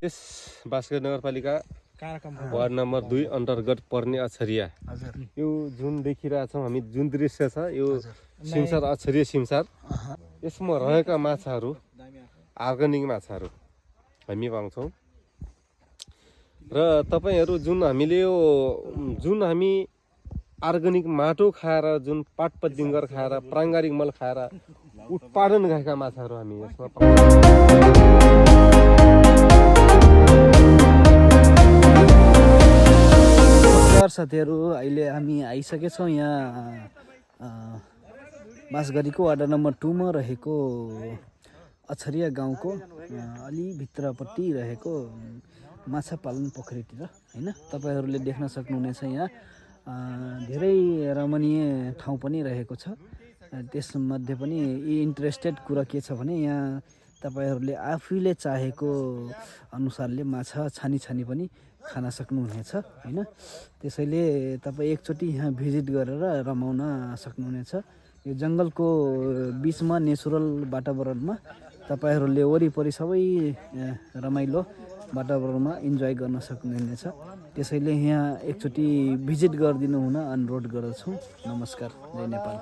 यस basket नगरपालिका ward number 2 अन्तर्गत पर्ने अछरिया यो जुन देखिरहेछौँ हामी जुन दृश्य छ यो सिमसार अछरिया सिमसार यसमा रहेका माछाहरू अर्ग्यानिक माछाहरू हामी पाउँछौँ र तपाईहरू जुन हामीले यो हामी अर्ग्यानिक माटो खाएर जुन पाटपद्दिङ्गर खाएर प्राङ्गारिक मल खाएर उत्पादन गरेका माछाहरू हामी यसमा पाउँछौँ। साथीहरू अहिले हामी आइसकेछौँ यहाँ बाँसगढीको वार्ड नम्बर 2 मा रहेको अछरिया गाउँको अलि भित्रपट्टि रहेको माछा पालन पोखरीतिर हैन तपाईहरूले देख्न सक्नुहुनेछ यहाँ धेरै रमणीय ठाउँ पनि रहेको छ। त्यसमध्ये पनि इन्ट्रेस्टेड कुरा के छ भने यहाँ तपाईहरूले आफैले चाहेको अनुसारले माछा छानी पनि खान सक्नुहुनेछ हैन। त्यसैले तपाईँ एकचोटि यहाँ भिजिट गरेर रमाउन सक्नुहुनेछ। यो जङ्गलको बिचमा नेचुरल वातावरणमा तपाईहरूले वरिपरि सबै रमाइलो वातावरणमा इन्जोय गर्न सक्नुहुनेछ। त्यसैले यहाँ एकचोटि भिजिट गरिदिनु हुन अनुरोध गर्दछु। नमस्कार, जय नेपाल।